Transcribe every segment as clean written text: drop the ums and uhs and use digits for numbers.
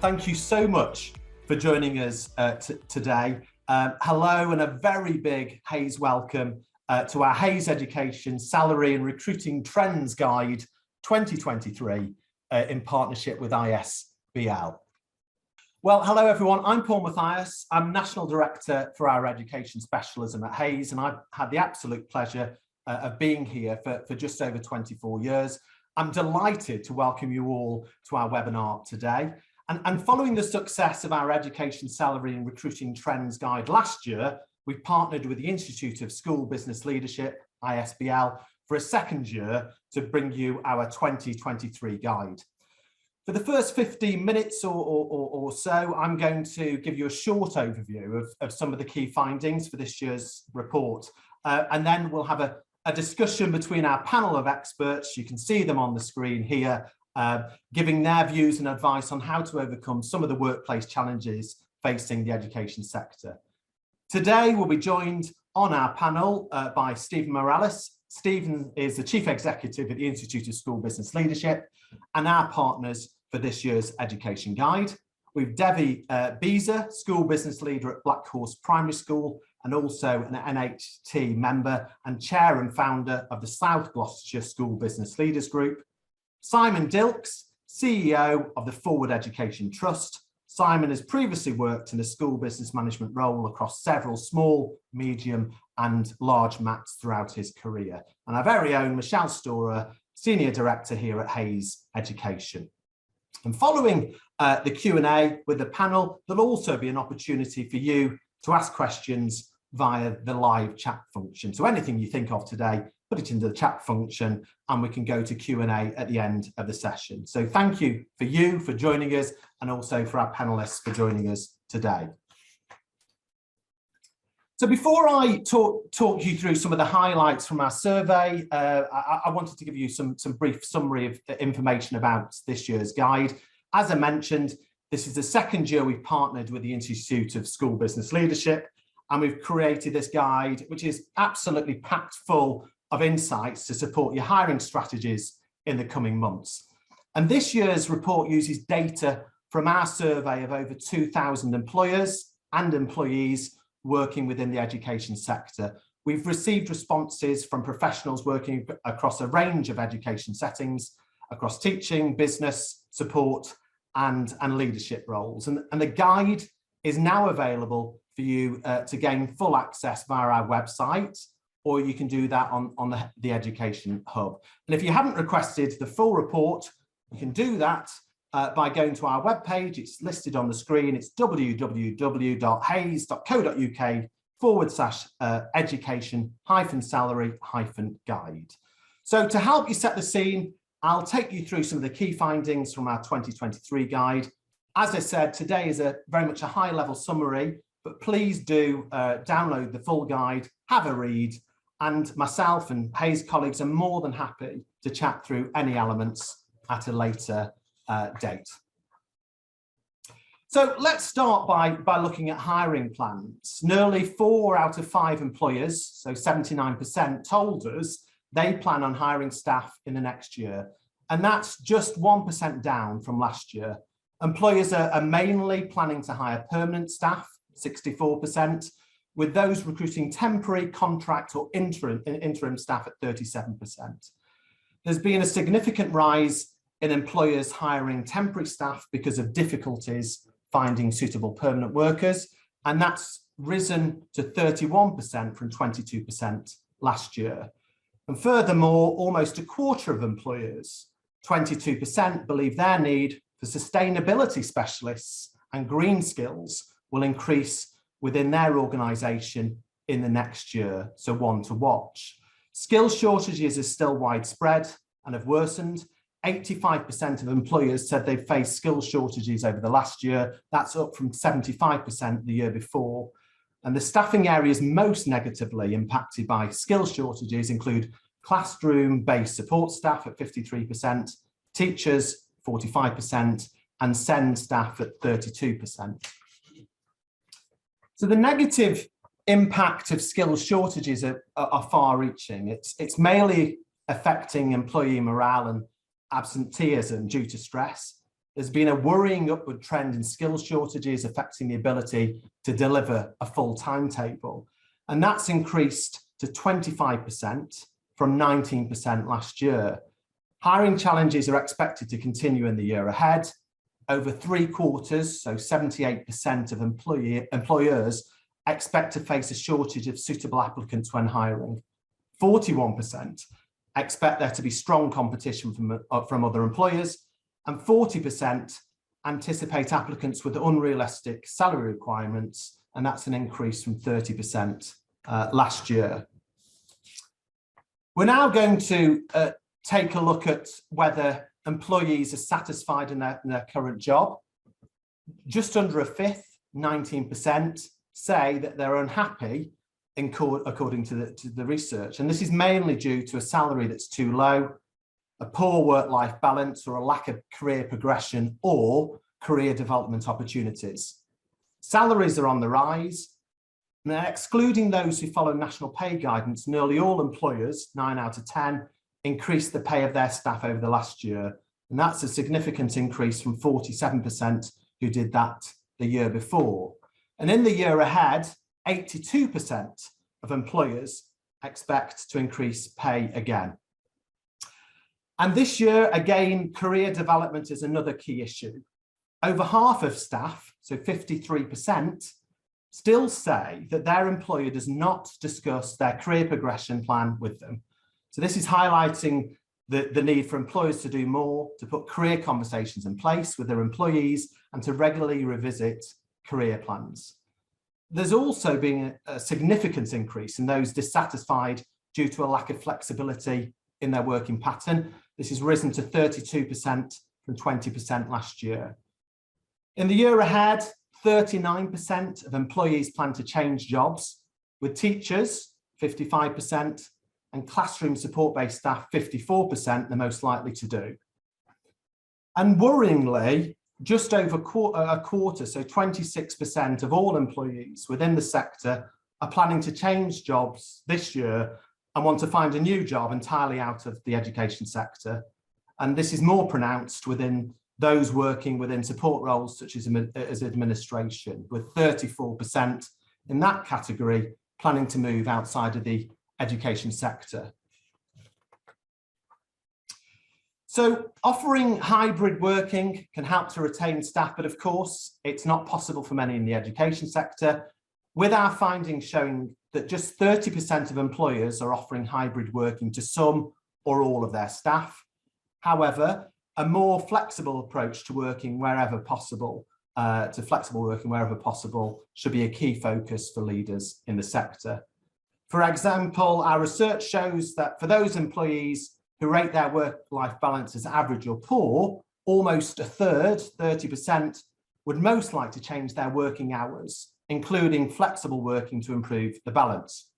Thank you so much for joining us today. Hello and a very big Hays welcome to our Hays Education Salary and Recruiting Trends Guide 2023 in partnership with ISBL. Well, hello everyone, I'm Paul Mathias. I'm National Director for our Education Specialism at Hays, and I've had the absolute pleasure of being here for just over 24 years. I'm delighted to welcome you all to our webinar today. And following the success of our Education Salary and Recruiting Trends Guide last year, we've partnered with the Institute of School Business Leadership, ISBL, for a second year to bring you our 2023 guide. For the first 15 minutes or so, I'm going to give you a short overview of some of the key findings for this year's report. And then we'll have a discussion between our panel of experts. You can see them on the screen here, giving their views and advice on how to overcome some of the workplace challenges facing the education sector. Today, we'll be joined on our panel by Stephen Morales. Stephen is the Chief Executive at the Institute of School Business Leadership and our partners for this year's Education Guide. We've Devi Beezer, School Business Leader at Black Horse Primary School and also an NHT member and Chair and Founder of the South Gloucestershire School Business Leaders Group. Simon Dilks, CEO of the Forward Education Trust. Simon has previously worked in a school business management role across several small, medium and large MATs throughout his career. And our very own Michelle Storer, Senior Director here at Hays Education. And following the Q&A with the panel, there'll also be an opportunity for you to ask questions via the live chat function. So anything you think of today, put it into the chat function and we can go to Q&A at the end of the session. So thank you for joining us and also for our panelists for joining us today. So before I talk you through some of the highlights from our survey, I wanted to give you some brief summary of information about this year's guide. As I mentioned, this is the second year we've partnered with the Institute of School Business Leadership, and we've created this guide, which is absolutely packed full of insights to support your hiring strategies in the coming months. And this year's report uses data from our survey of over 2,000 employers and employees working within the education sector. We've received responses from professionals working across a range of education settings, across teaching, business, support, and leadership roles. And the guide is now available for you to gain full access via our website, or you can do that on the Education Hub. And if you haven't requested the full report, you can do that by going to our webpage. It's listed on the screen. It's www.hays.co.uk/education-salary-guide. So to help you set the scene, I'll take you through some of the key findings from our 2023 guide. As I said, today is very much a high-level summary, but please do download the full guide, have a read, and myself and Hays colleagues are more than happy to chat through any elements at a later date. So let's start by looking at hiring plans. Nearly 4 out of 5 employers, so 79%, told us they plan on hiring staff in the next year, and that's just 1% down from last year. Employers are mainly planning to hire permanent staff, 64%, with those recruiting temporary, contract or interim staff at 37%. There's been a significant rise in employers hiring temporary staff because of difficulties finding suitable permanent workers, and that's risen to 31% from 22% last year. And furthermore, almost a quarter of employers, 22%, believe their need for sustainability specialists and green skills will increase within their organisation in the next year, so one to watch. Skill shortages are still widespread and have worsened. 85% of employers said they've faced skill shortages over the last year. That's up from 75% the year before. And the staffing areas most negatively impacted by skill shortages include classroom-based support staff at 53%, teachers 45%, and SEND staff at 32%. So the negative impact of skill shortages are far-reaching. It's mainly affecting employee morale and absenteeism due to stress. there's been a worrying upward trend in skills shortages affecting the ability to deliver a full timetable. And that's increased to 25% from 19% last year. Hiring challenges are expected to continue in the year ahead. Over 3/4, so 78% of employers expect to face a shortage of suitable applicants when hiring. 41% expect there to be strong competition from other employers, and 40% anticipate applicants with unrealistic salary requirements, and that's an increase from 30% last year. We're now going to take a look at whether employees are satisfied in their current job. Just under a fifth, 19%, say that they're unhappy according to the research. And this is mainly due to a salary that's too low, a poor work-life balance, or a lack of career progression or career development opportunities. Salaries are on the rise. Now, excluding those who follow national pay guidance, nearly all employers, 9 out of 10, increased the pay of their staff over the last year. And that's a significant increase from 47% who did that the year before. And in the year ahead, 82% of employers expect to increase pay again. And this year, again, career development is another key issue. Over half of staff, so 53%, still say that their employer does not discuss their career progression plan with them. So this is highlighting the need for employers to do more, to put career conversations in place with their employees, and to regularly revisit career plans. There's also been a significant increase in those dissatisfied due to a lack of flexibility in their working pattern. This has risen to 32% from 20% last year. In the year ahead, 39% of employees plan to change jobs, with teachers, 55%, and classroom support-based staff, 54%, the most likely to do. And worryingly, just over a quarter, so 26% of all employees within the sector are planning to change jobs this year and want to find a new job entirely out of the education sector. And this is more pronounced within those working within support roles such as administration, with 34% in that category planning to move outside of the education sector. So offering hybrid working can help to retain staff, but of course, it's not possible for many in the education sector, with our findings showing that just 30% of employers are offering hybrid working to some or all of their staff. However, a more flexible approach to working wherever possible, should be a key focus for leaders in the sector. For example, our research shows that for those employees who rate their work-life balance as average or poor, almost a third, 30%, would most like to change their working hours, including flexible working to improve the balance.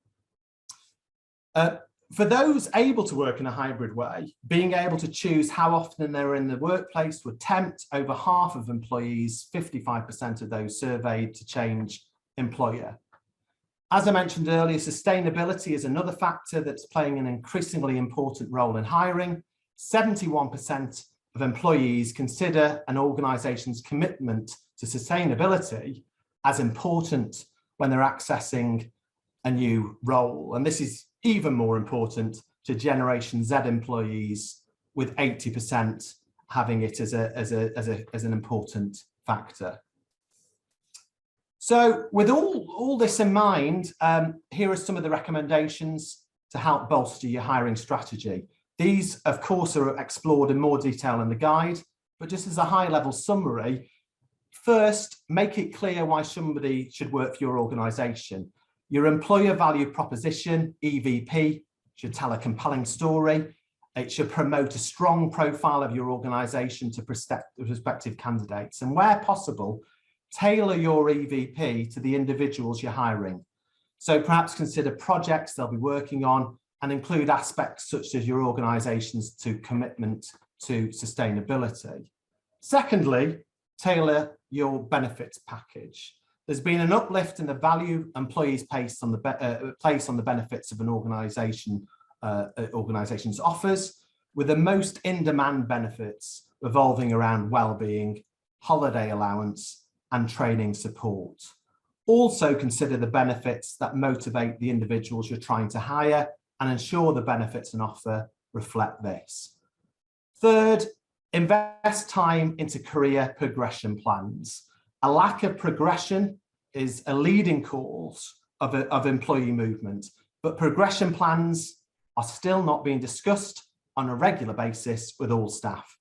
For those able to work in a hybrid way, being able to choose how often they're in the workplace would tempt over half of employees, 55% of those surveyed, to change employer. As I mentioned earlier, sustainability is another factor that's playing an increasingly important role in hiring. 71% of employees consider an organisation's commitment to sustainability as important when they're accessing a new role. And this is even more important to Generation Z employees, with 80% having it as an important factor. So with all this in mind, here are some of the recommendations to help bolster your hiring strategy. These, of course, are explored in more detail in the guide, but just as a high-level summary, first, make it clear why somebody should work for your organisation. Your employer value proposition, EVP, should tell a compelling story. It should promote a strong profile of your organisation to prospective candidates. And where possible, tailor your EVP to the individuals you're hiring. So perhaps consider projects they'll be working on and include aspects such as your organisation's commitment to sustainability. Secondly, tailor your benefits package. There's been an uplift in the value employees place on the benefits of an organisation's offers, with the most in-demand benefits revolving around well-being, holiday allowance, and training support. Also consider the benefits that motivate the individuals you're trying to hire and ensure the benefits and offer reflect this. Third, invest time into career progression plans. A lack of progression is a leading cause of employee movement, but progression plans are still not being discussed on a regular basis with all staff.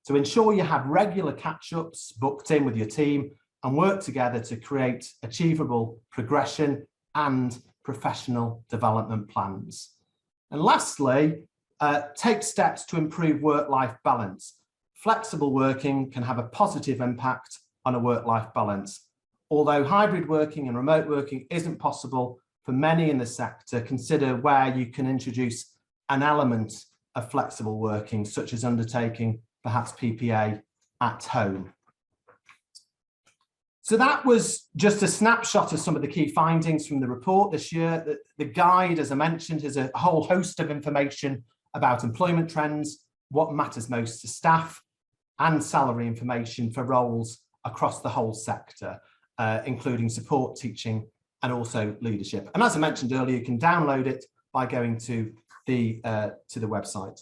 So ensure you have regular catch-ups booked in with your team and work together to create achievable progression and professional development plans. And lastly, take steps to improve work-life balance. Flexible working can have a positive impact on a work-life balance. Although hybrid working and remote working isn't possible for many in the sector, consider where you can introduce an element of flexible working, such as undertaking perhaps PPA at home. So that was just a snapshot of some of the key findings from the report this year. The guide, as I mentioned, has a whole host of information about employment trends, what matters most to staff, and salary information for roles across the whole sector, including support, teaching, and also leadership. And as I mentioned earlier, you can download it by going to the website.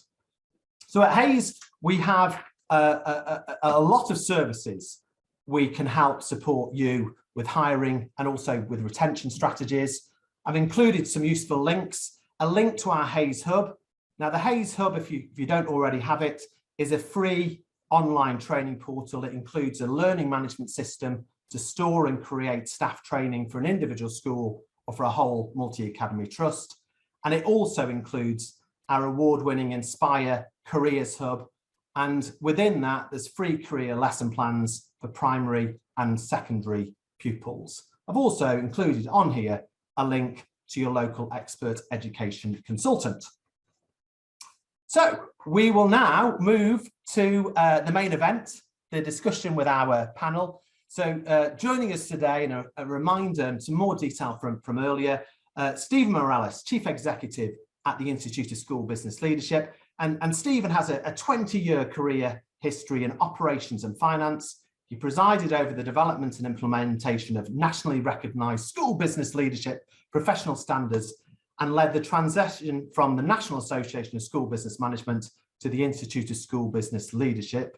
So at Hays, we have a lot of services we can help support you with hiring and also with retention strategies. I've included some useful links, a link to our Hays Hub. Now the Hays Hub, if you don't already have it, is a free online training portal. It includes a learning management system to store and create staff training for an individual school or for a whole multi-academy trust. And it also includes our award-winning Inspire Careers Hub. And within that, there's free career lesson plans for primary and secondary pupils. I've also included on here a link to your local expert education consultant. So we will now move to the main event, the discussion with our panel. So joining us today, and a reminder and some more detail from earlier, Stephen Morales, Chief Executive at the Institute of School Business Leadership. And Stephen has a 20-year career history in operations and finance. He presided over the development and implementation of nationally recognised school business leadership professional standards and led the transition from the National Association of School Business Management to the Institute of School Business Leadership.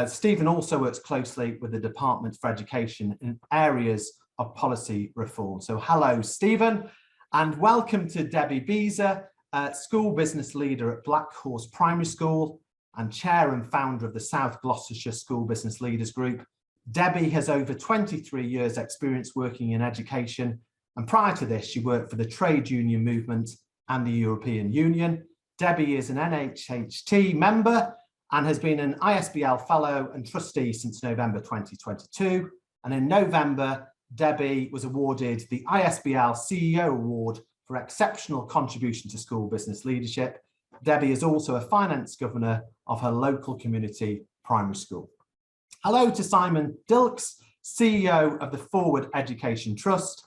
Stephen also works closely with the Department for Education in areas of policy reform. So hello, Stephen, and welcome to Debbie Beezer, School Business Leader at Black Horse Primary School and Chair and Founder of the South Gloucestershire School Business Leaders Group. Debbie has over 23 years experience working in education, and prior to this, she worked for the trade union movement and the European Union. Debbie is an NHHT member and has been an ISBL Fellow and Trustee since November 2022. And in November, Debbie was awarded the ISBL CEO Award for Exceptional Contribution to School Business Leadership. Debbie is also a finance governor of her local community primary school. Hello to Simon Dilks, CEO of the Forward Education Trust.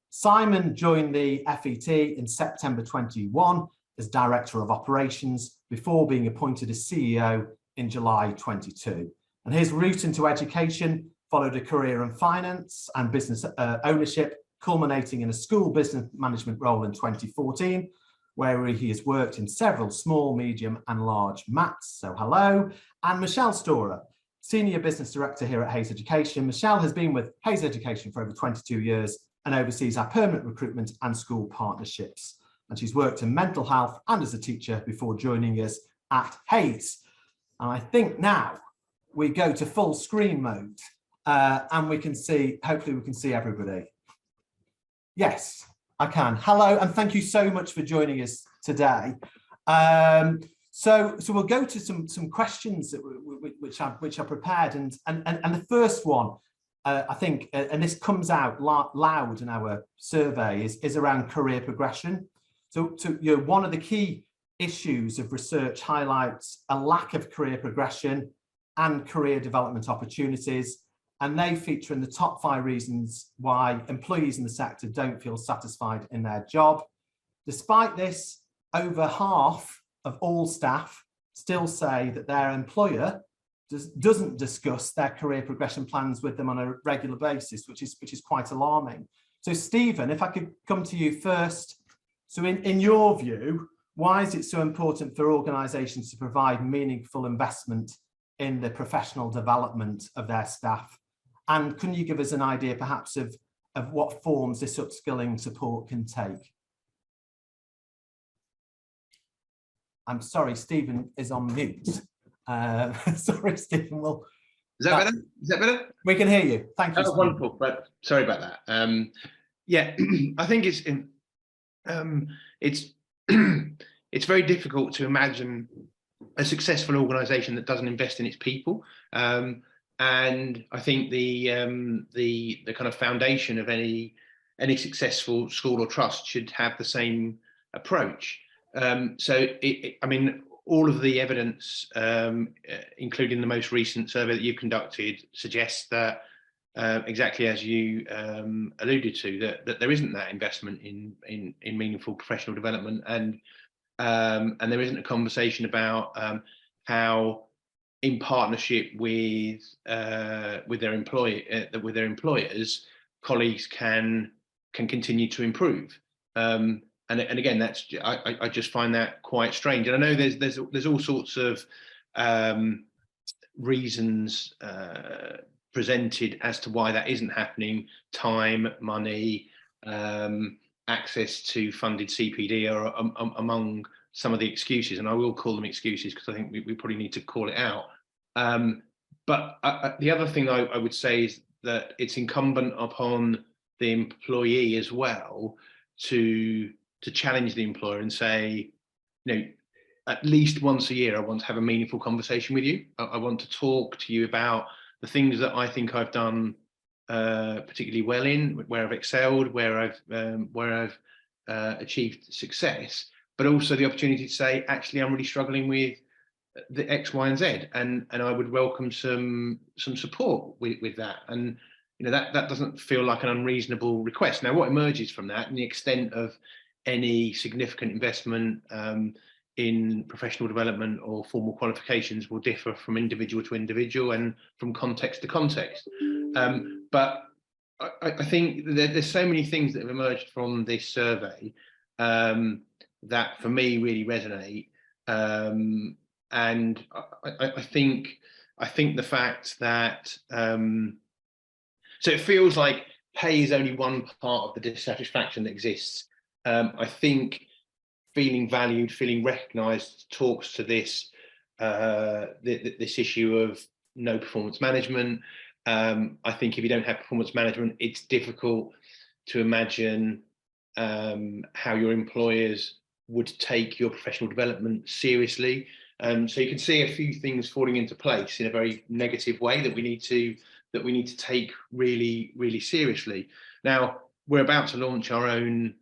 Simon joined the FET in September 21 as Director of Operations before being appointed as CEO in July 22. And his route into education followed a career in finance and business ownership, culminating in a school business management role in 2014, where he has worked in several small, medium and large MATs. So hello. And Michelle Storer, Senior Business Director here at Hays Education. Michelle has been with Hays Education for over 22 years and oversees our permanent recruitment and school partnerships. And she's worked in mental health and as a teacher before joining us at Hays. And I think now we go to full screen mode and we can see, hopefully we can see everybody. Yes, I can. Hello, and thank you so much for joining us today. So we'll go to some questions that which are prepared, and the first one, I think, and this comes out loud in our survey, is around career progression. So you know, one of the key issues of research highlights a lack of career progression and career development opportunities. And they feature in the top 5 reasons why employees in the sector don't feel satisfied in their job. Despite this, over half of all staff still say that their employer doesn't discuss their career progression plans with them on a regular basis, which is quite alarming. So Stephen, if I could come to you first. So in your view, why is it so important for organisations to provide meaningful investment in the professional development of their staff? And can you give us an idea perhaps of what forms this upskilling support can take? I'm sorry, Stephen is on mute. Sorry, Stephen. Well, is that better? Is that better? We can hear you. Thank you. Oh, wonderful. But sorry about that. Yeah, I think it's it's very difficult to imagine a successful organisation that doesn't invest in its people. And I think the kind of foundation of any successful school or trust should have the same approach. So I mean, all of the evidence, including the most recent survey that you conducted, suggests that exactly as you alluded to, that there isn't that investment in meaningful professional development, and there isn't a conversation about how, in partnership with their employers, colleagues can continue to improve. And again, that's I just find that quite strange. And I know there's all sorts of reasons presented as to why that isn't happening: time, money, access to funded CPD are among some of the excuses, and I will call them excuses because I think we probably need to call it out. But the other thing I would say is that it's incumbent upon the employee as well to challenge the employer and say, you know, at least once a year, I want to have a meaningful conversation with you. I want to talk to you about the things that I think I've done particularly well in, where I've excelled, where I've achieved success, but also the opportunity to say, actually, I'm really struggling with the X, Y, and Z, and I would welcome some support with that. And you know, that doesn't feel like an unreasonable request. Now, what emerges from that, and the extent of any significant investment in professional development or formal qualifications, will differ from individual to individual and from context to context. But I think there's so many things that have emerged from this survey that for me really resonate. And I think the fact that so it feels like pay is only one part of the dissatisfaction that exists. I think feeling valued, feeling recognised talks to this this issue of no performance management. I think if you don't have performance management, it's difficult to imagine how your employers would take your professional development seriously. So you can see a few things falling into place in a very negative way that we need to take really, really seriously. Now, we're about to launch our own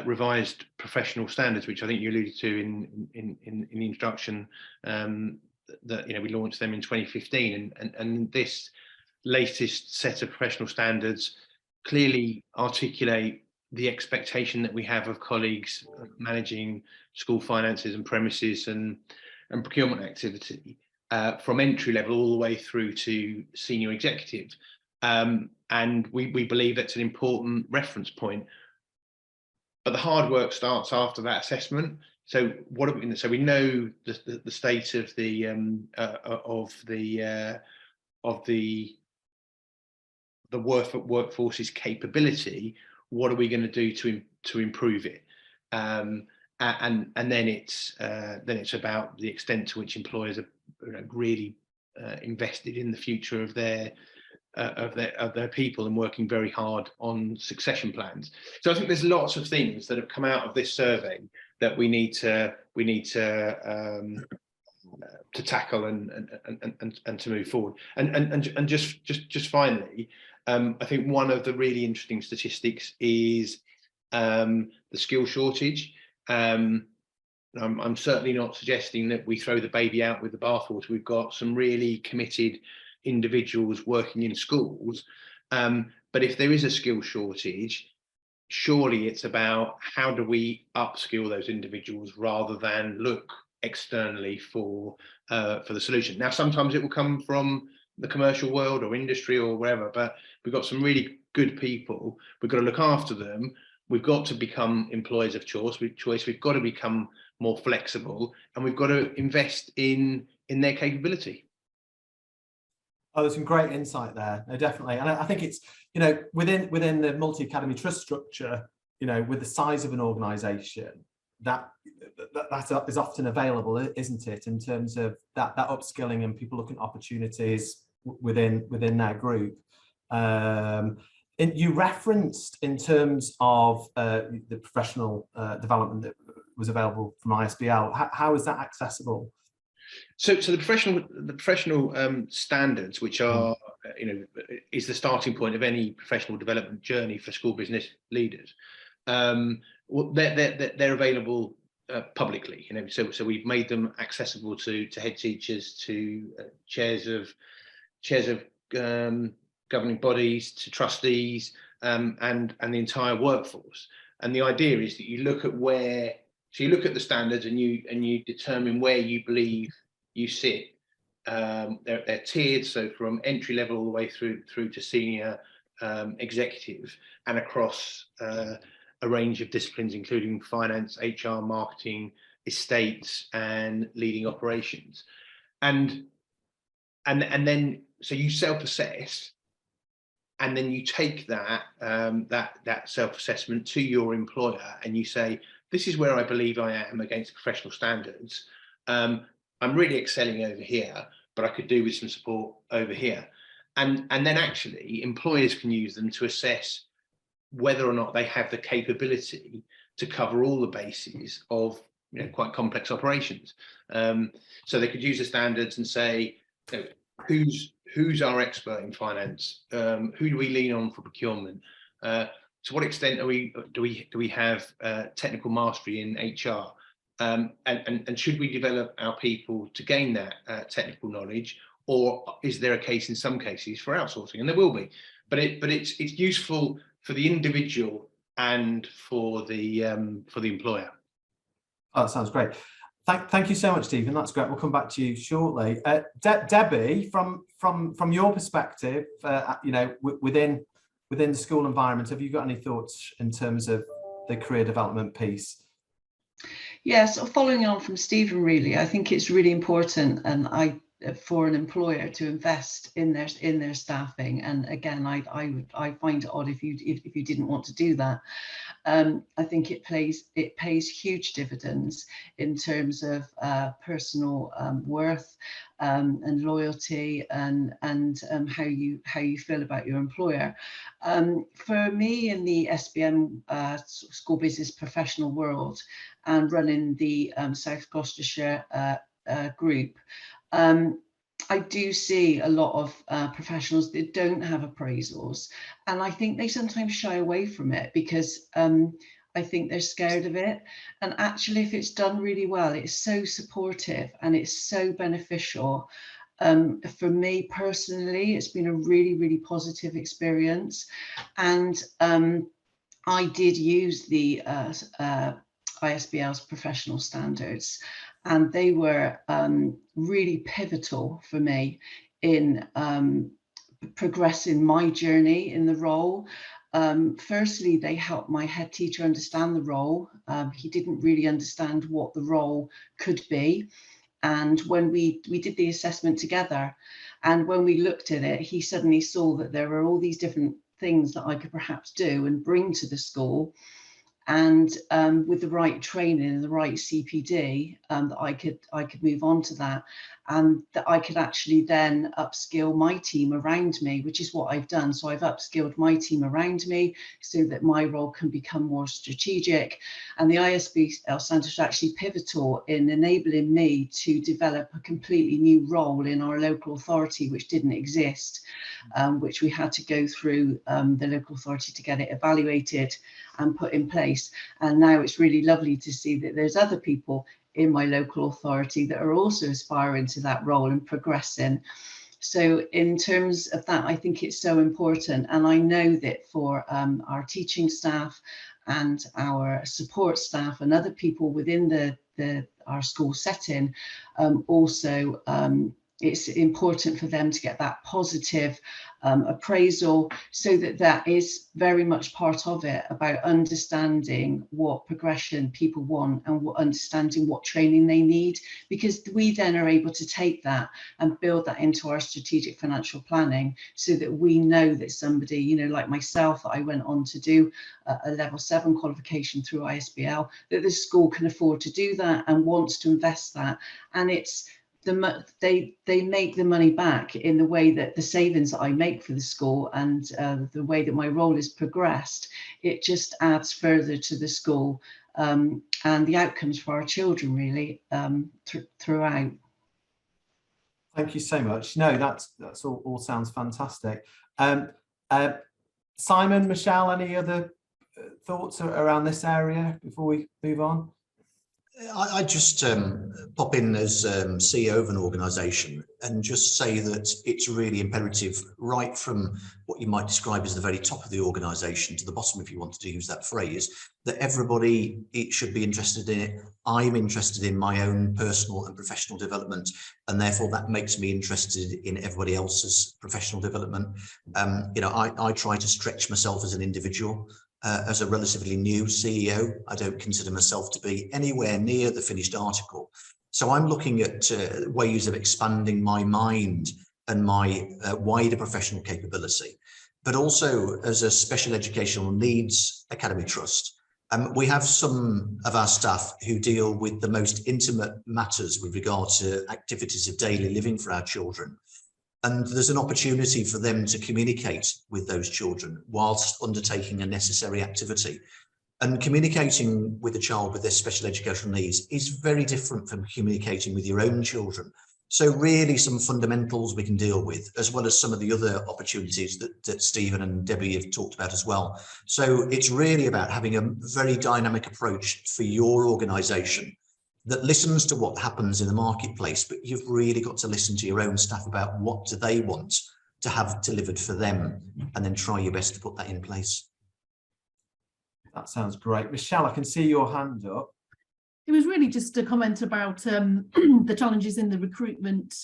revised professional standards, which I think you alluded to in the introduction. That we launched them in 2015, and this latest set of professional standards clearly articulate the expectation that we have of colleagues managing school finances and premises and procurement activity, from entry level all the way through to senior executive. And we believe that's an important reference point. But the hard work starts after that assessment. So so we know the state of the workforce's capability. What are we going to do to improve it? And then it's about the extent to which employers are really invested in the future of their people and working very hard on succession plans. So I think there's lots of things that have come out of this survey that we need to tackle and to move forward. And just finally, I think one of the really interesting statistics is the skill shortage. I'm certainly not suggesting that we throw the baby out with the bathwater. We've got some really committed individuals working in schools, but if there is a skill shortage, surely it's about how do we upskill those individuals rather than look externally for the solution. Now, sometimes it will come from the commercial world or industry or wherever, but we've got some really good people. We've got to look after them. We've got to become employers of choice. We've got to become more flexible, and we've got to invest in their capability. Oh, there's some great insight there. No, definitely. And I think it's, you know, within the multi-academy trust structure, you know, with the size of an organization, that is often available, isn't it, in terms of that upskilling and people looking at opportunities within their group. You referenced in terms of the professional development that was available from ISBL. How is that accessible? So the professional standards, which are, you know, is the starting point of any professional development journey for school business leaders. Well, they're available publicly, you know. So we've made them accessible to head teachers, to chairs of governing bodies, to trustees, and the entire workforce. And the idea is that you look at you look at the standards and you determine where you believe you sit. They're tiered, so from entry level all the way through to senior executive, and across a range of disciplines, including finance, HR, marketing, estates, and leading operations. And then so you self-assess, and then you take that self-assessment to your employer, and you say, this is where I believe I am against professional standards. I'm really excelling over here, but I could do with some support over here. And then actually employers can use them to assess whether or not they have the capability to cover all the bases of, you know, quite complex operations. So they could use the standards and say, you know, who's our expert in finance? Who do we lean on for procurement? To what extent do we have technical mastery in HR? And should we develop our people to gain that technical knowledge, or is there a case in some cases for outsourcing? And there will be, but it's useful for the individual and for the employer. Oh, that sounds great. Thank you so much, Stephen. That's great. We'll come back to you shortly. Debbie, from your perspective, you know, within the school environment, have you got any thoughts in terms of the career development piece? Yes, following on from Stephen, really, I think it's really important, and for an employer to invest in their staffing. And again, I find it odd if you didn't want to do that. I think it pays huge dividends in terms of personal worth and loyalty, and how you feel about your employer. For me, in the SBM school business professional world, and running the South Gloucestershire group, I do see a lot of professionals that don't have appraisals, and I think they sometimes shy away from it because I think they're scared of it. And actually, if it's done really well, it's so supportive and it's so beneficial. For me personally, it's been a really, really positive experience. And I did use the ISBL's professional standards, and they were really pivotal for me in progressing my journey in the role. Firstly, they helped my head teacher understand the role. He didn't really understand what the role could be. And when we did the assessment together, and when we looked at it, he suddenly saw that there were all these different things that I could perhaps do and bring to the school. And with the right training and the right CPD, that I could move on to that, and that I could actually then upskill my team around me, which is what I've done. So I've upskilled my team around me so that my role can become more strategic. And the ISBL standard is actually pivotal in enabling me to develop a completely new role in our local authority, which didn't exist, which we had to go through the local authority to get it evaluated and put in place. And now it's really lovely to see that there's other people in my local authority that are also aspiring to that role and progressing. So in terms of that, I think it's so important. And I know that for our teaching staff and our support staff and other people within the our school setting, also it's important for them to get that positive appraisal, so that is very much part of it, about understanding what progression people want and understanding what training they need, because we then are able to take that and build that into our strategic financial planning, so that we know that somebody, you know, like myself, that I went on to do a level 7 qualification through ISBL, that the school can afford to do that and wants to invest that. And it's they make the money back in the way that the savings that I make for the school, and the way that my role is progressed, it just adds further to the school and the outcomes for our children, really, throughout. Thank you so much. No, that's all sounds fantastic. Simon, Michelle, any other thoughts around this area before we move on? I just pop in as CEO of an organisation and just say that it's really imperative, right from what you might describe as the very top of the organisation to the bottom, if you want to use that phrase, that everybody should be interested in it. I'm interested in my own personal and professional development, and therefore that makes me interested in everybody else's professional development. You know, I try to stretch myself as an individual. As a relatively new CEO, I don't consider myself to be anywhere near the finished article. So I'm looking at ways of expanding my mind and my wider professional capability. But also, as a special educational needs academy trust, we have some of our staff who deal with the most intimate matters with regard to activities of daily living for our children. And there's an opportunity for them to communicate with those children whilst undertaking a necessary activity. And communicating with a child with their special educational needs is very different from communicating with your own children. So really some fundamentals we can deal with, as well as some of the other opportunities that Stephen and Debbie have talked about as well. So it's really about having a very dynamic approach for your organisation that listens to what happens in the marketplace, but you've really got to listen to your own staff about what do they want to have delivered for them, and then try your best to put that in place. That sounds great. Michelle, I can see your hand up. It was really just a comment about the challenges in the recruitment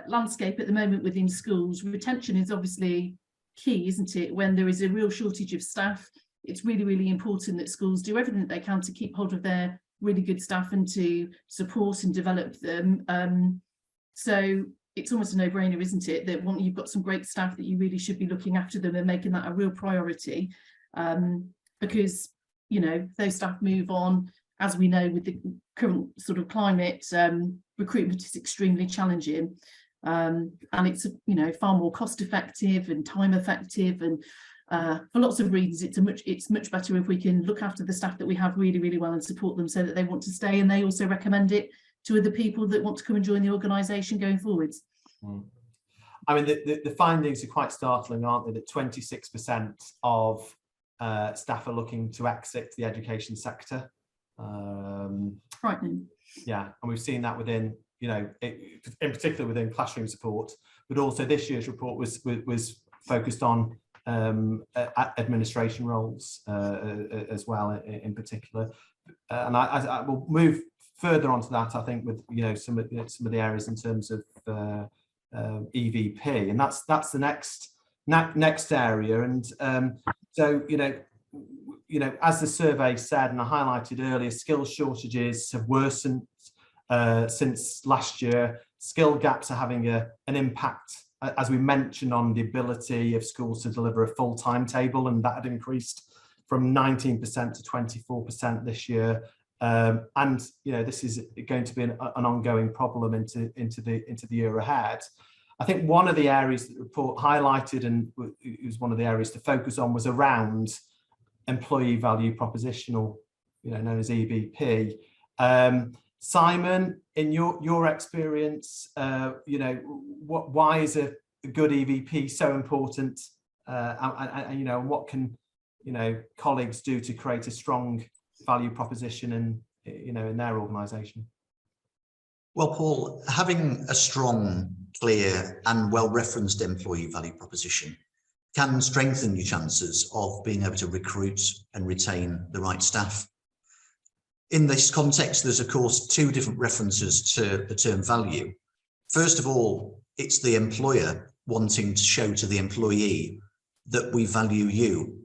landscape at the moment within schools. Retention is obviously key, isn't it? When there is a real shortage of staff, it's really, really important that schools do everything that they can to keep hold of their really good staff and to support and develop them. So it's almost a no-brainer, isn't it, that when you've got some great staff, that you really should be looking after them and making that a real priority, because, you know, those staff move on. As we know, with the current sort of climate, recruitment is extremely challenging, and it's, you know, far more cost effective and time effective, and for lots of reasons, it's much better if we can look after the staff that we have really, really well and support them so that they want to stay, and they also recommend it to other people that want to come and join the organisation going forwards. I mean, the findings are quite startling, aren't they? That 26% of staff are looking to exit the education sector. Frightening. Yeah, and we've seen that within, you know, in particular within classroom support, but also this year's report was focused on administration roles as well, in particular, and I will move further onto that, I think, with, you know, some of the areas in terms of EVP, and that's the next area. And so, you know, as the survey said, and I highlighted earlier, skill shortages have worsened since last year. Skill gaps are having an impact, as we mentioned, on the ability of schools to deliver a full timetable, and that had increased from 19% to 24% this year. And, you know, this is going to be an ongoing problem into the year ahead. I think one of the areas that the report highlighted, and it was one of the areas to focus on, was around employee value proposition, or, you know, known as EVP. Simon, in your experience, you know, why is a good EVP so important, and you know, what can, you know, colleagues do to create a strong value proposition and, you know, in their organisation? Well, Paul, having a strong, clear and well-referenced employee value proposition can strengthen your chances of being able to recruit and retain the right staff. In this context, there's of course two different references to the term value. First of all, it's the employer wanting to show to the employee that we value you.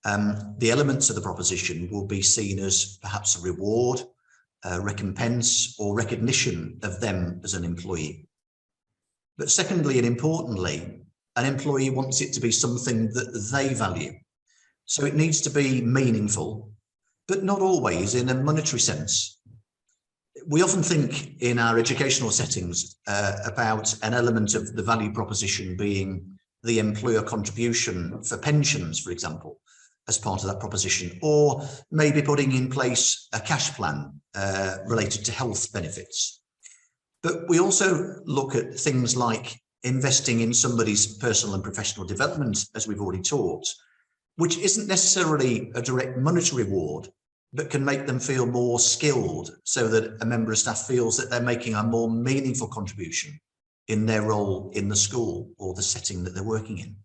The elements of the proposition will be seen as perhaps a reward, a recompense, or recognition of them as an employee. But secondly, and importantly, an employee wants it to be something that they value. So it needs to be meaningful, but not always in a monetary sense. We often think in our educational settings about an element of the value proposition being the employer contribution for pensions, for example, as part of that proposition, or maybe putting in place a cash plan related to health benefits. But we also look at things like investing in somebody's personal and professional development, as we've already talked, which isn't necessarily a direct monetary reward, but can make them feel more skilled so that a member of staff feels that they're making a more meaningful contribution in their role in the school or the setting that they're working in.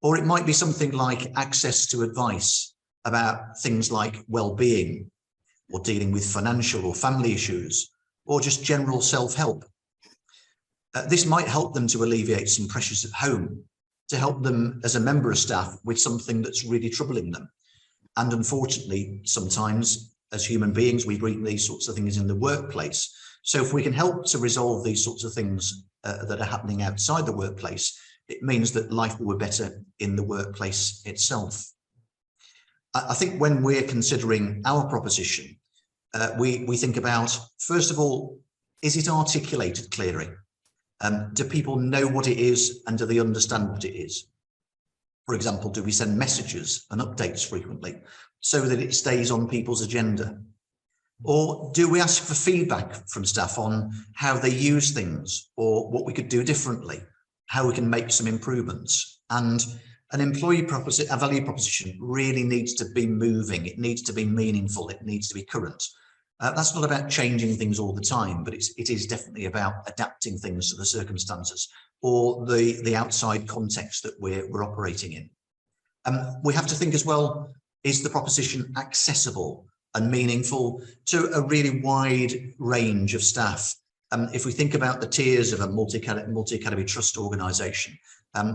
Or it might be something like access to advice about things like well-being, or dealing with financial or family issues, or just general self-help. This might help them to alleviate some pressures at home, to help them as a member of staff with something that's really troubling them. And unfortunately, sometimes as human beings, we bring these sorts of things in the workplace. So if we can help to resolve these sorts of things that are happening outside the workplace, it means that life will be better in the workplace itself. I think when we're considering our proposition, we think about, first of all, is it articulated clearly? Do people know what it is, and do they understand what it is? For example, do we send messages and updates frequently so that it stays on people's agenda? Or do we ask for feedback from staff on how they use things, or what we could do differently, how we can make some improvements? And an employee proposition, a value proposition, really needs to be moving. It needs to be meaningful. It needs to be current. That's not about changing things all the time, but it is definitely about adapting things to the circumstances or the outside context that we're operating in. We have to think as well, is the proposition accessible and meaningful to a really wide range of staff? If we think about the tiers of a multi-academy trust organisation,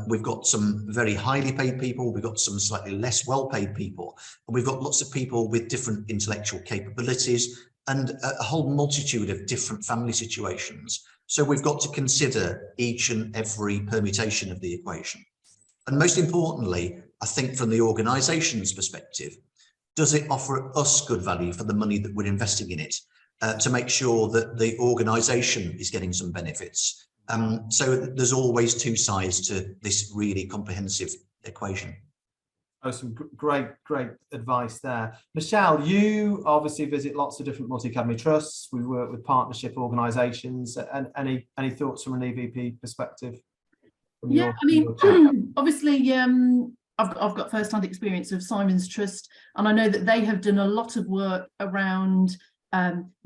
we've got some very highly paid people, we've got some slightly less well-paid people, and we've got lots of people with different intellectual capabilities and a whole multitude of different family situations. So we've got to consider each and every permutation of the equation. And most importantly, I think from the organisation's perspective, does it offer us good value for the money that we're investing in it, to make sure that the organisation is getting some benefits? So there's always two sides to this really comprehensive equation. Oh, some great advice there. Michelle, you obviously visit lots of different multi-academy trusts. We work with partnership organisations. And any thoughts from an EVP perspective? Yeah, I mean, obviously, I've got first-hand experience of Simon's Trust, and I know that they have done a lot of work around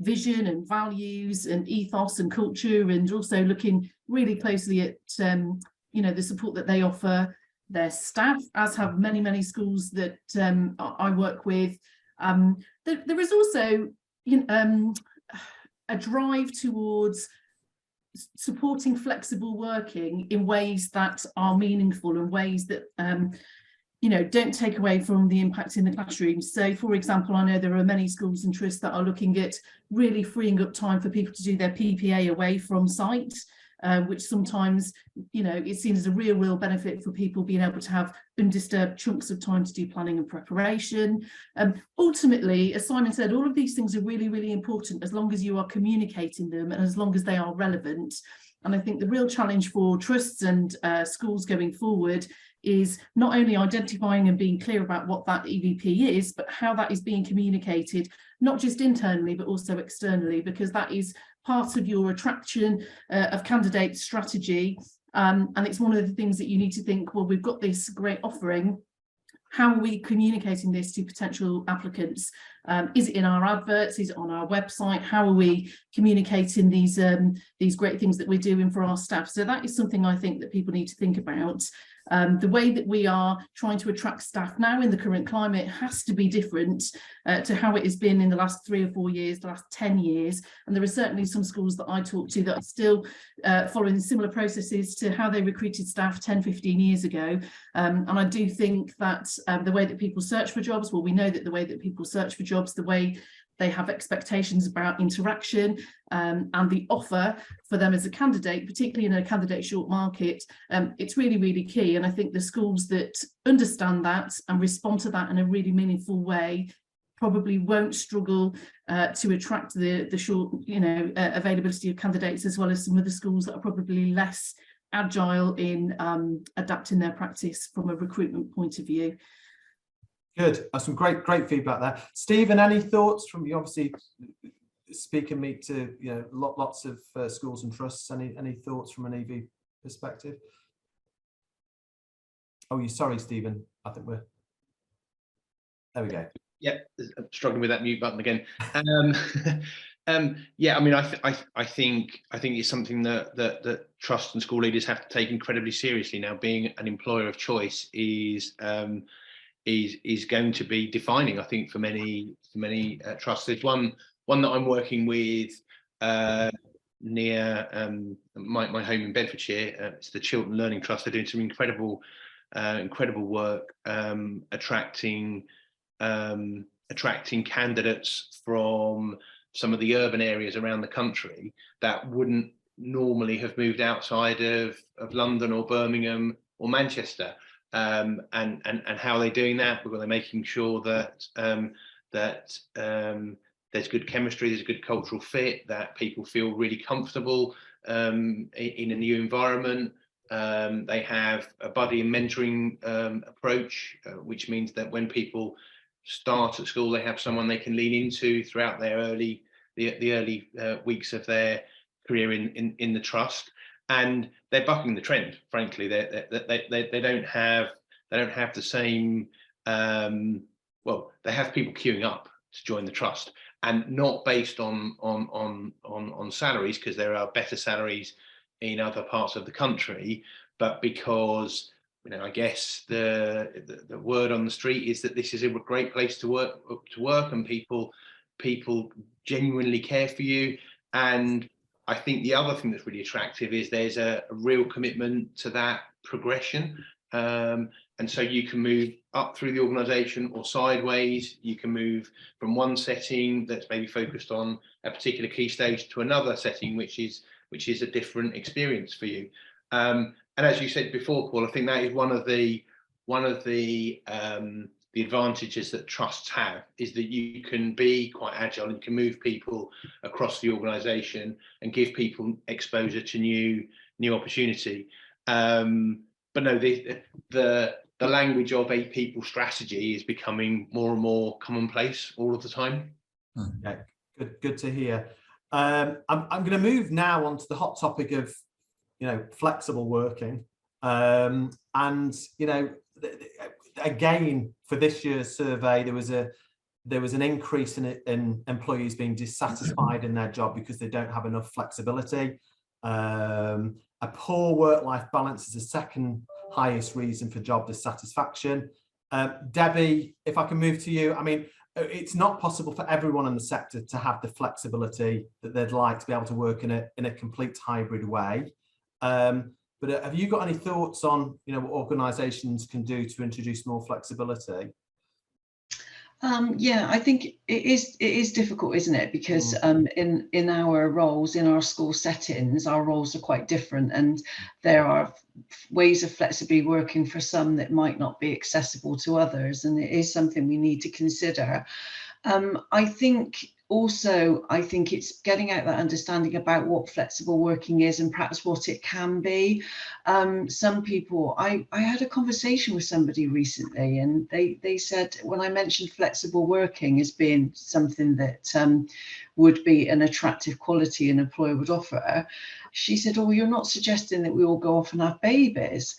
vision and values and ethos and culture, and also looking really closely at the support that they offer their staff, as have many schools that I work with. There is also a drive towards supporting flexible working in ways that are meaningful and ways that don't take away from the impact in the classroom. So, for example, I know there are many schools and trusts that are looking at really freeing up time for people to do their PPA away from site, which sometimes, it's seen as a real benefit for people being able to have undisturbed chunks of time to do planning and preparation. Ultimately, as Simon said, all of these things are really important as long as you are communicating them and as long as they are relevant. And I think the real challenge for trusts and schools going forward is not only identifying and being clear about what that EVP is, but how that is being communicated, not just internally, but also externally, because that is part of your attraction of candidate strategy. And it's one of the things that you need to think, well, we've got this great offering. How are we communicating this to potential applicants? Is it in our adverts? Is it on our website? How are we communicating these great things that we're doing for our staff? So that is something I think that people need to think about. The way that we are trying to attract staff now in the current climate has to be different to how it has been in the last 3 or 4 years, the last 10 years. And there are certainly some schools that I talk to that are still following similar processes to how they recruited staff 10, 15 years ago. And I do think that the way that people search for jobs, well, we know that the way that people search for jobs, the way they have expectations about interaction and the offer for them as a candidate, particularly in a candidate short market, it's really, really key. And I think the schools that understand that and respond to that in a really meaningful way probably won't struggle to attract the short, availability of candidates, as well as some of the schools that are probably less agile in adapting their practice from a recruitment point of view. Good. Some great feedback there. Stephen, any thoughts from you? Obviously, speaking me to lots of schools and trusts. Any thoughts from an EV perspective? Oh, you sorry, Stephen. I think we're there. We go. Yeah, I'm struggling with that mute button again. Yeah, I mean, I think it's something that trust and school leaders have to take incredibly seriously now. Being an employer of choice is going to be defining, I think, for many trusts. There's one that I'm working with near my home in Bedfordshire. It's the Chiltern Learning Trust. They're doing some incredible work attracting candidates from some of the urban areas around the country that wouldn't normally have moved outside of London or Birmingham or Manchester. And how are they doing that? Well, they're making sure that there's good chemistry, there's a good cultural fit, that people feel really comfortable in a new environment. They have a buddy and mentoring approach, which means that when people start at school, they have someone they can lean into throughout their early weeks of their career in the trust. And they're bucking the trend, frankly. They don't have the same. Well, they have people queuing up to join the trust, and not based on salaries, because there are better salaries in other parts of the country, but because I guess the word on the street is that this is a great place to work, and people genuinely care for you. And I think the other thing that's really attractive is there's a real commitment to that progression. And so you can move up through the organisation or sideways. You can move from one setting that's maybe focused on a particular key stage to another setting, which is a different experience for you. And as you said before, Paul, I think that is one of the advantages that trusts have, is that you can be quite agile and can move people across the organisation and give people exposure to new opportunity. But no, the language of a people strategy is becoming more and more commonplace all of the time. Yeah, good to hear. I'm going to move now on to the hot topic of flexible working, and again, for this year's survey, there was an increase in employees being dissatisfied in their job because they don't have enough flexibility. A poor work-life balance is the second highest reason for job dissatisfaction. Debbie, if I can move to you, I mean, it's not possible for everyone in the sector to have the flexibility that they'd like to be able to work in a complete hybrid way. But have you got any thoughts on what organisations can do to introduce more flexibility? Yeah, I think it is difficult, isn't it? Because in our roles, in our school settings, our roles are quite different, and there are ways of flexibly working for some that might not be accessible to others, and it is something we need to consider. I think it's getting out that understanding about what flexible working is and perhaps what it can be. Some people, I had a conversation with somebody recently, and they said, when I mentioned flexible working as being something that would be an attractive quality an employer would offer, she said, "Oh, you're not suggesting that we all go off and have babies."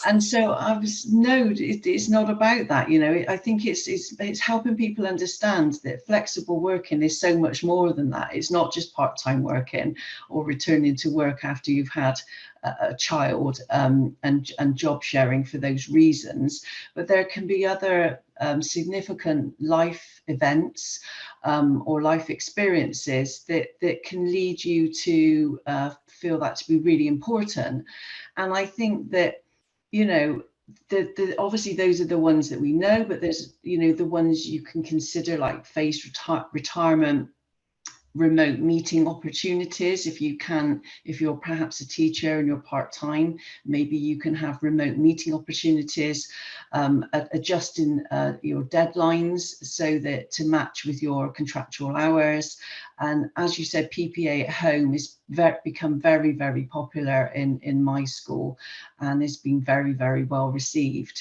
And so I was, no, it's not about that. I think it's helping people understand that flexible working is so much more than that. It's not just part-time working or returning to work after you've had a child, and job sharing for those reasons. But there can be other significant life events or life experiences that can lead you to feel that to be really important. And I think that, you know, obviously those are the ones that we know, but there's, you know, the ones you can consider, like phased retirement, remote meeting opportunities. If you're perhaps a teacher and you're part-time, maybe you can have remote meeting opportunities, adjusting your deadlines so that to match with your contractual hours. And as you said, PPA at home has become very, very popular in my school, and it's been very, very well received.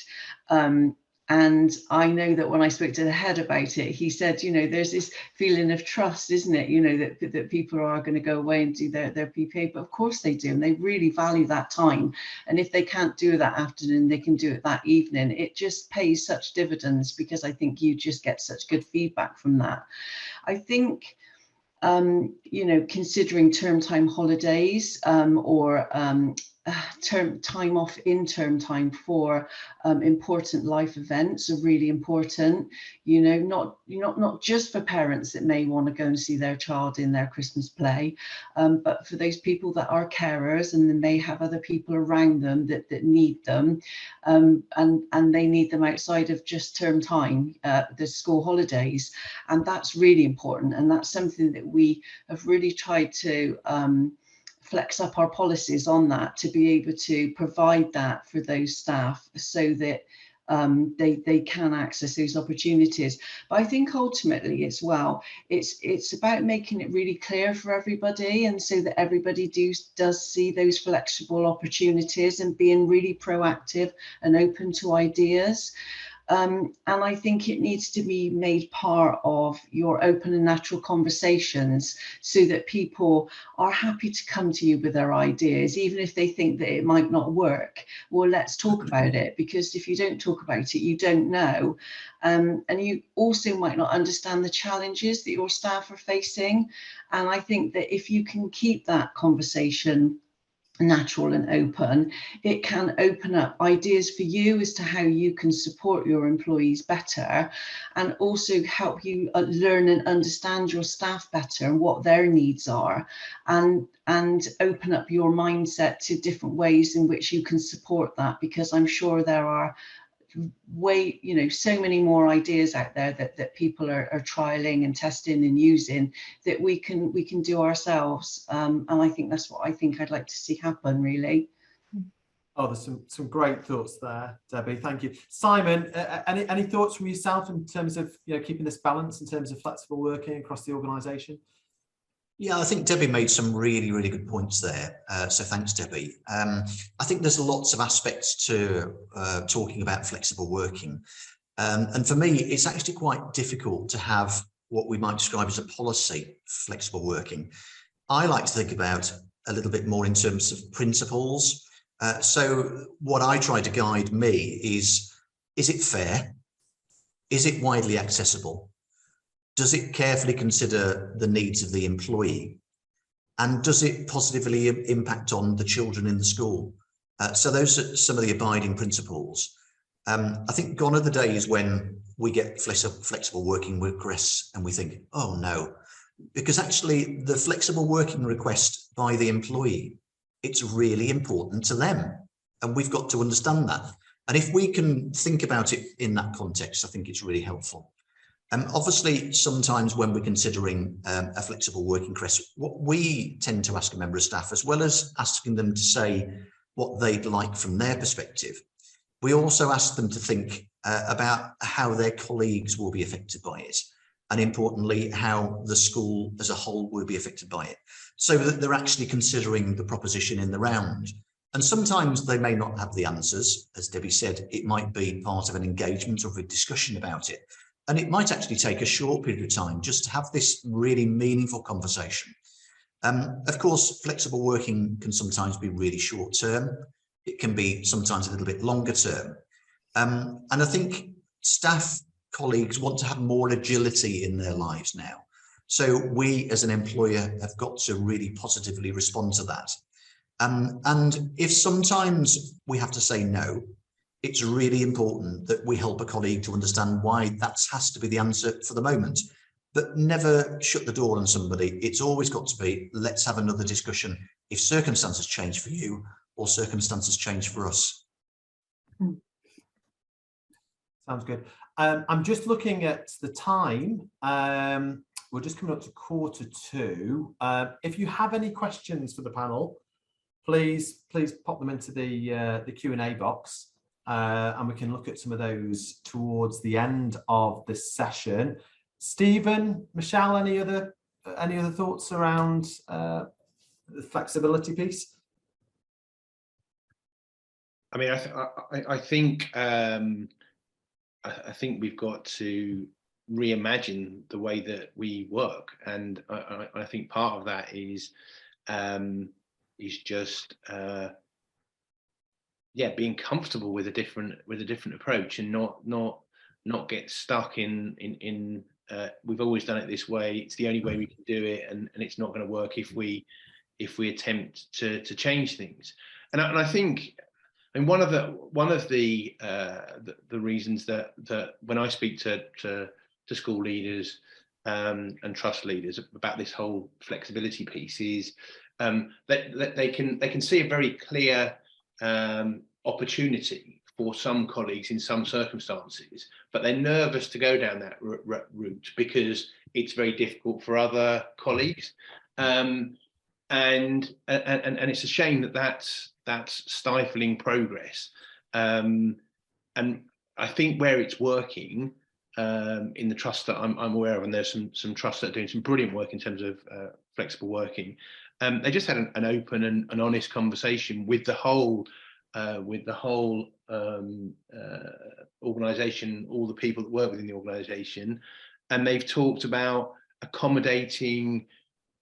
And I know that when I spoke to the head about it, he said, you know, there's this feeling of trust, isn't it? You know, that people are going to go away and do their PPA, but of course they do. And they really value that time. And if they can't do it that afternoon, they can do it that evening. It just pays such dividends, because I think you just get such good feedback from that. I think, you know, considering term time holidays or time off in term time for important life events are really important. You know, not just for parents that may want to go and see their child in their Christmas play, but for those people that are carers and they may have other people around them that need them, and they need them outside of just term time, the school holidays. And that's really important, and that's something that we have really tried to flex up our policies on, that to be able to provide that for those staff so that they can access those opportunities. But I think ultimately as well, it's about making it really clear for everybody, and so that everybody does see those flexible opportunities and being really proactive and open to ideas. And I think it needs to be made part of your open and natural conversations, so that people are happy to come to you with their ideas, even if they think that it might not work. Well, let's talk about it, because if you don't talk about it, you don't know. And you also might not understand the challenges that your staff are facing. And I think that if you can keep that conversation natural and open, it can open up ideas for you as to how you can support your employees better, and also help you learn and understand your staff better and what their needs are, and open up your mindset to different ways in which you can support that, because I'm sure there are so many more ideas out there that people are trialing and testing and using that we can do ourselves, and I think that's what I'd like to see happen, really. Oh, there's some great thoughts there, Debbie. Thank you. Simon, any thoughts from yourself in terms of, you know, keeping this balance in terms of flexible working across the organisation? Yeah, I think Debbie made some really, really good points there. So thanks, Debbie. I think there's lots of aspects to talking about flexible working. And for me, it's actually quite difficult to have what we might describe as a policy flexible working. I like to think about a little bit more in terms of principles. So what I try to guide me is it fair? Is it widely accessible? Does it carefully consider the needs of the employee? And does it positively impact on the children in the school? So those are some of the abiding principles. I think gone are the days when we get flexible working requests and we think, oh no, because actually the flexible working request by the employee, it's really important to them. And we've got to understand that. And if we can think about it in that context, I think it's really helpful. Obviously, sometimes when we're considering a flexible working request, what we tend to ask a member of staff, as well as asking them to say what they'd like from their perspective, we also ask them to think about how their colleagues will be affected by it, and importantly, how the school as a whole will be affected by it, so that they're actually considering the proposition in the round. And sometimes they may not have the answers. As Debbie said, it might be part of an engagement or a discussion about it. And it might actually take a short period of time just to have this really meaningful conversation. Of course, flexible working can sometimes be really short term. It can be sometimes a little bit longer term. And I think staff colleagues want to have more agility in their lives now. So we as an employer have got to really positively respond to that. And if sometimes we have to say no, it's really important that we help a colleague to understand why that has to be the answer for the moment. But never shut the door on somebody. It's always got to be, let's have another discussion if circumstances change for you or circumstances change for us. Sounds good. I'm just looking at the time. We're just coming up to 1:45. If you have any questions for the panel, please pop them into the Q&A box, and we can look at some of those towards the end of the session. Stephen, Michelle, any other thoughts around the flexibility piece? I mean, I think we've got to reimagine the way that we work, and I think part of that is just being comfortable with a different approach, and not get stuck in we've always done it this way, it's the only way we can do it, and it's not going to work if we attempt to change things. And I think, and one of the reasons that when I speak to school leaders and trust leaders about this whole flexibility piece is that they can see a very clear opportunity for some colleagues in some circumstances, but they're nervous to go down that route because it's very difficult for other colleagues, and it's a shame that's stifling progress. And I think where it's working in the trust that I'm aware of, and there's some trusts that are doing some brilliant work in terms of flexible working. They just had an open and honest conversation with the whole organisation, all the people that work within the organisation, and they've talked about accommodating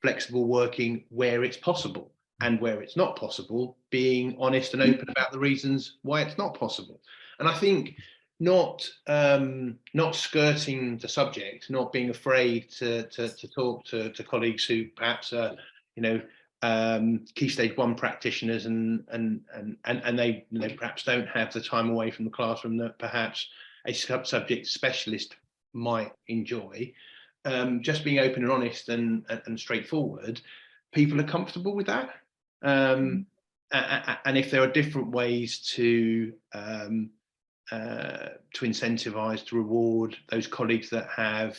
flexible working where it's possible, and where it's not possible, being honest and open about the reasons why it's not possible. And I think not skirting the subject, not being afraid to talk to colleagues who perhaps are, key stage 1 practitioners, and they perhaps don't have the time away from the classroom that perhaps a subject specialist might enjoy. Just being open and honest and straightforward, people are comfortable with that. And if there are different ways to incentivize, to reward those colleagues that have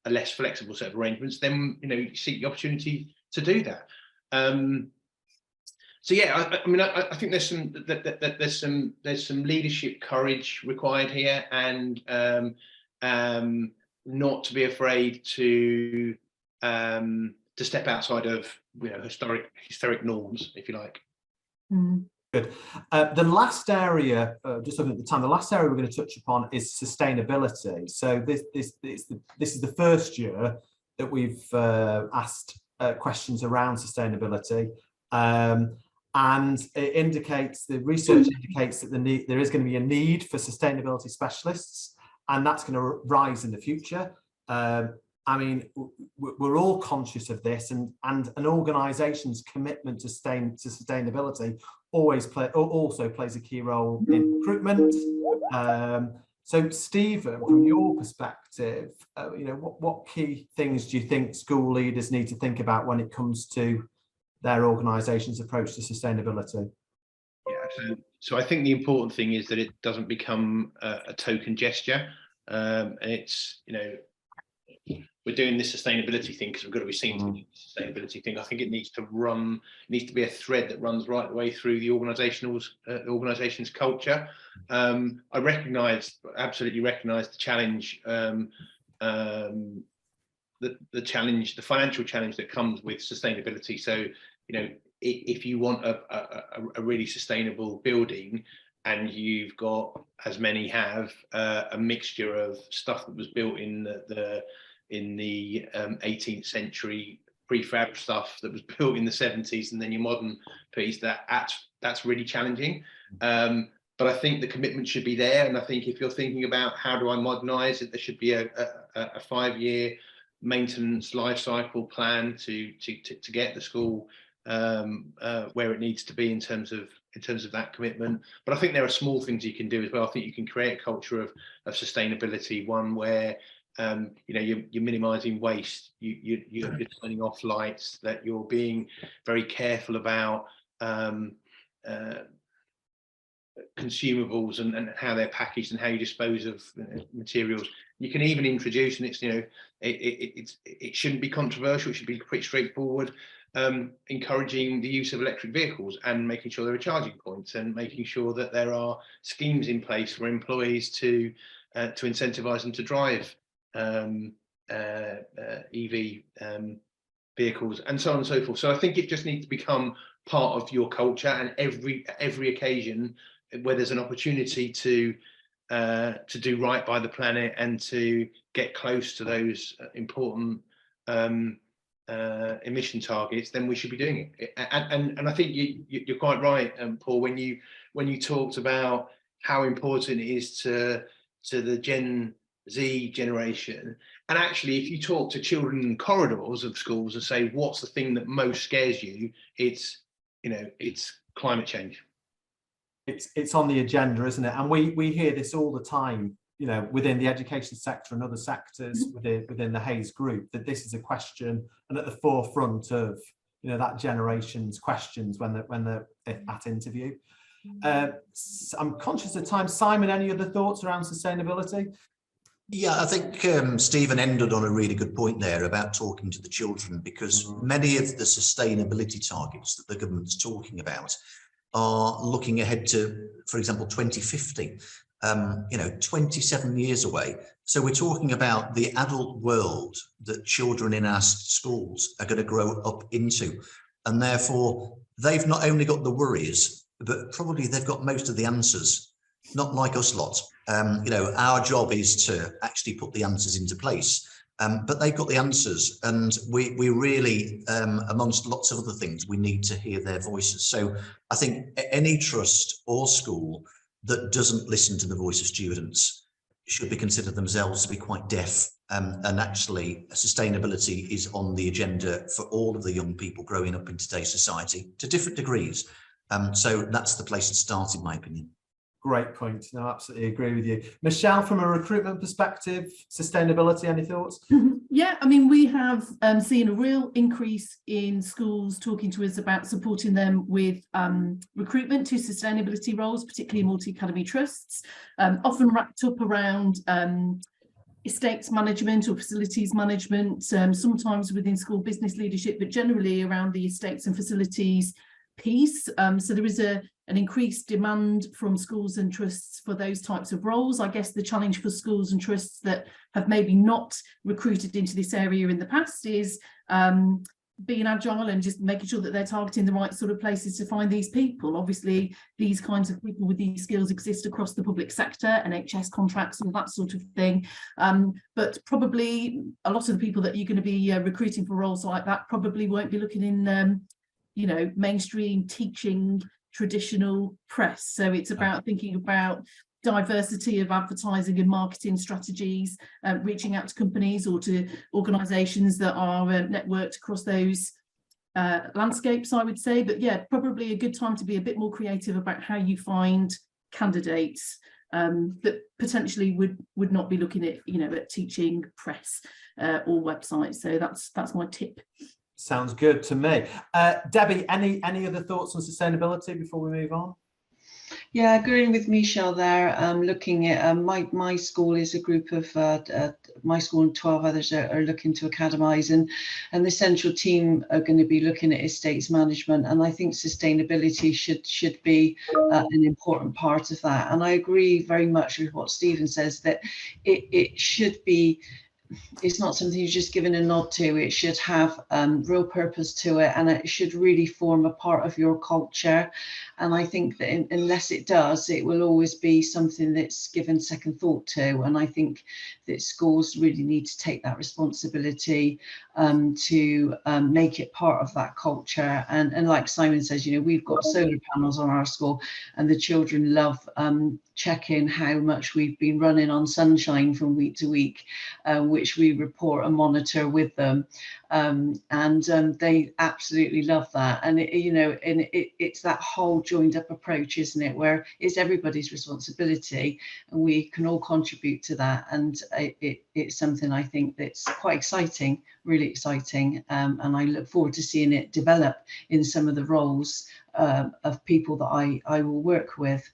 a less flexible set of arrangements, then you seek the opportunity to do that. So yeah, I mean, I think there's some leadership courage required here, and not to be afraid to step outside of historic norms, if you like. Good. The last area, just looking at the time, the last area we're going to touch upon is sustainability. So this is the first year that we've asked questions around sustainability, and it indicates, the research indicates that there is going to be a need for sustainability specialists, and that's going to rise in the future. I mean, we're all conscious of this, and an organisation's commitment to sustainability also plays a key role in recruitment. So, Stephen, from your perspective, what key things do you think school leaders need to think about when it comes to their organisation's approach to sustainability? Yeah, so I think the important thing is that it doesn't become a token gesture. And it's, we're doing this sustainability thing because we've got to be seen to do the sustainability thing. I think it needs to be a thread that runs right the way through the organisation's culture. I absolutely recognise the challenge, the financial challenge that comes with sustainability. So, if you want a really sustainable building, and you've got, as many have, a mixture of stuff that was built in the 18th century prefab stuff that was built in the 70s, and then your modern piece, that's really challenging. But I think the commitment should be there, and I think if you're thinking about how do I modernise it, there should be a 5-year maintenance life cycle plan to get the school where it needs to be in terms of that commitment. But I think there are small things you can do as well. I think you can create a culture of sustainability, one where you're minimizing waste, you're turning off lights, that you're being very careful about consumables and how they're packaged and how you dispose of materials. You can even introduce, and it shouldn't be controversial, it should be pretty straightforward, encouraging the use of electric vehicles and making sure there are charging points, and making sure that there are schemes in place for employees to incentivize them to drive EV vehicles, and so on and so forth. So I think it just needs to become part of your culture, and every occasion where there's an opportunity to do right by the planet and to get close to those important emission targets, then we should be doing it. And I think you're quite right, Paul, when you talked about how important it is to the Gen Z generation. And actually, if you talk to children in corridors of schools and say, what's the thing that most scares you? It's climate change. It's on the agenda, isn't it? And we hear this all the time, within the education sector and other sectors within the Hays Group, that this is a question and at the forefront of that generation's questions when they're at interview. I'm conscious of time. Simon, any other thoughts around sustainability? Yeah, I think Stephen ended on a really good point there about talking to the children, because many of the sustainability targets that the government's talking about are looking ahead to, for example, 2050, 27 years away. So we're talking about the adult world that children in our schools are going to grow up into. And therefore, they've not only got the worries, but probably they've got most of the answers, not like us lot. Our job is to actually put the answers into place. But they've got the answers, and we really, amongst lots of other things, we need to hear their voices. So I think any trust or school that doesn't listen to the voice of students should be considered themselves to be quite deaf. And actually, sustainability is on the agenda for all of the young people growing up in today's society to different degrees. So that's the place to start, in my opinion. Great point. No, absolutely agree with you. Michelle, from a recruitment perspective, sustainability, any thoughts? Yeah, I mean, we have seen a real increase in schools talking to us about supporting them with recruitment to sustainability roles, particularly multi-academy trusts, often wrapped up around estates management or facilities management, sometimes within school business leadership, but generally around the estates and facilities piece. So there is an increased demand from schools and trusts for those types of roles. I guess the challenge for schools and trusts that have maybe not recruited into this area in the past is being agile and just making sure that they're targeting the right sort of places to find these people. Obviously, these kinds of people with these skills exist across the public sector, NHS contracts and that sort of thing. But probably a lot of the people that you're going to be recruiting for roles like that probably won't be looking in mainstream teaching, traditional press. So it's about thinking about diversity of advertising and marketing strategies, reaching out to companies or to organisations that are networked across those landscapes, I would say. But yeah, probably a good time to be a bit more creative about how you find candidates that potentially would not be looking at at teaching, press or websites. So that's my tip. Sounds good to me. Debbie, any other thoughts on sustainability before we move on? Yeah, agreeing with Michelle there. Looking at my school is a group of my school and 12 others are looking to academise, and the central team are going to be looking at estates management, and I think sustainability should be an important part of that. And I agree very much with what Stephen says, that it should be. It's not something you're just given a nod to. It should have real purpose to it, and it should really form a part of your culture. And I think that unless it does, it will always be something that's given second thought to. And I think that schools really need to take that responsibility to make it part of that culture. And like Simon says, we've got solar panels on our school, and the children love checking how much we've been running on sunshine from week to week, which we report and monitor with them. They absolutely love that. And it's that whole joined up approach, isn't it, where it's everybody's responsibility and we can all contribute to that. And it's something I think that's quite exciting, really exciting, and I look forward to seeing it develop in some of the roles of people that I will work with.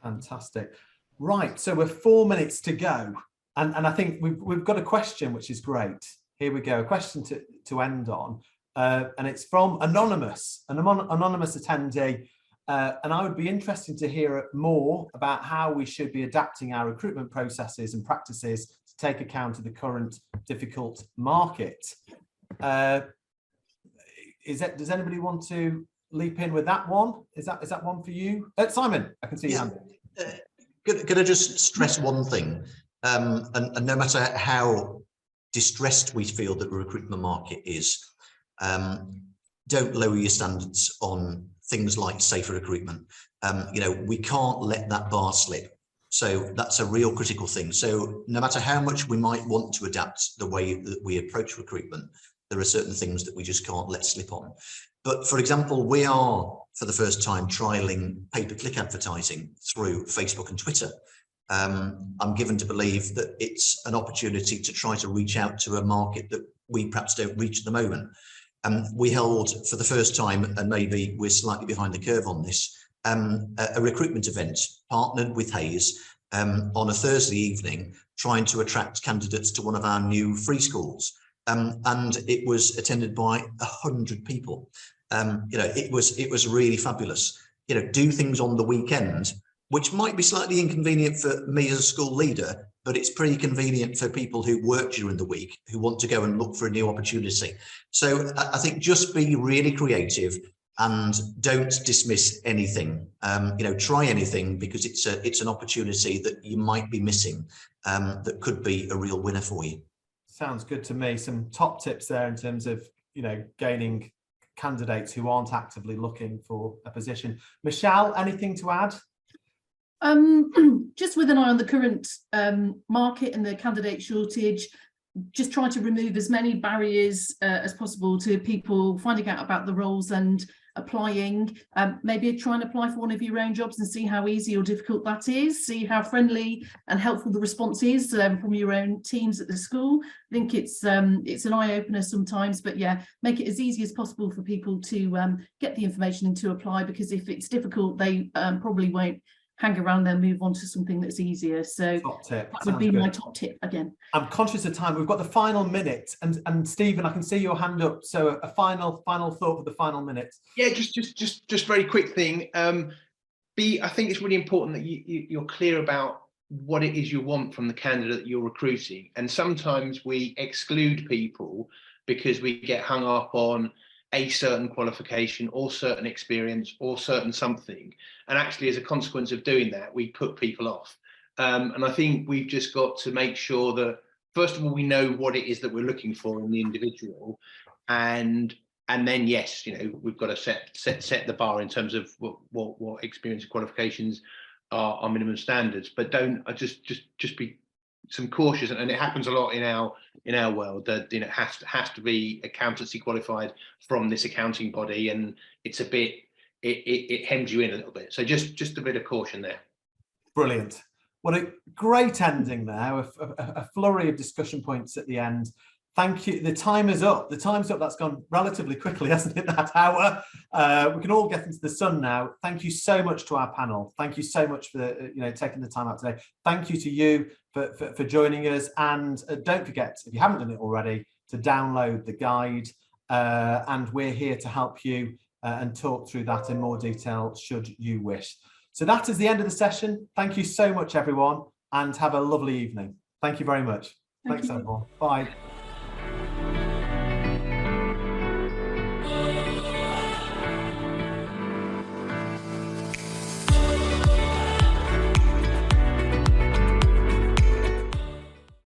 Fantastic. Right, so we're 4 minutes to go, and I think we've got a question which is great. Here we go, a question to end on, and it's from an anonymous attendee, and I would be interested to hear more about how we should be adapting our recruitment processes and practices to take account of the current difficult market. Does anybody want to leap in with that one? Is that one for you? Simon, I can see your hand. Could I just stress one thing? And no matter how distressed we feel that the recruitment market is, don't lower your standards on things like safer recruitment. We can't let that bar slip. So that's a real critical thing. So no matter how much we might want to adapt the way that we approach recruitment, there are certain things that we just can't let slip on. But for example, we are, for the first time, trialing pay-per-click advertising through Facebook and Twitter. I'm given to believe that it's an opportunity to try to reach out to a market that we perhaps don't reach at the moment. We held for the first time, and maybe we're slightly behind the curve on this, a recruitment event partnered with Hayes on a Thursday evening, trying to attract candidates to one of our new free schools. And it was attended by 100 people. It was really fabulous. Do things on the weekend, which might be slightly inconvenient for me as a school leader, but it's pretty convenient for people who work during the week, who want to go and look for a new opportunity. So I think just be really creative and don't dismiss anything. Try anything, because it's an opportunity that you might be missing, that could be a real winner for you. Sounds good to me. Some top tips there in terms of, gaining candidates who aren't actively looking for a position. Michelle, anything to add? Just with an eye on the current market and the candidate shortage, just try to remove as many barriers as possible to people finding out about the roles and applying. Maybe try and apply for one of your own jobs and see how easy or difficult that is. See how friendly and helpful the response is from your own teams at the school. I think it's an eye-opener sometimes, but yeah, make it as easy as possible for people to get the information and to apply, because if it's difficult, they probably won't hang around, then move on to something that's easier. So top tip. That would be my top tip again. I'm conscious of time. We've got the final minute, and Stephen, I can see your hand up. So a final thought for the final minute. Yeah, just very quick thing. I think it's really important that you're clear about what it is you want from the candidate that you're recruiting. And sometimes we exclude people because we get hung up on a certain qualification or certain experience or certain something, and actually as a consequence of doing that, we put people off. And I think we've just got to make sure that first of all we know what it is that we're looking for in the individual, and then yes, we've got to set the bar in terms of what experience and qualifications are minimum standards. But don't just be some cautious, and it happens a lot in our world that has to be accountancy qualified from this accounting body, and it's a bit it hems you in a little bit. So just a bit of caution there. Brilliant. What a great ending there. A flurry of discussion points at the end. Thank you. The time is up. That's gone relatively quickly, hasn't it, that hour? We can all get into the sun now. Thank you so much to our panel. Thank you so much for taking the time out today. Thank you to you for joining us. And don't forget, if you haven't done it already, to download the guide. And we're here to help you and talk through that in more detail should you wish. So that is the end of the session. Thank you so much, everyone, and have a lovely evening. Thank you very much. Thanks, everyone. Bye.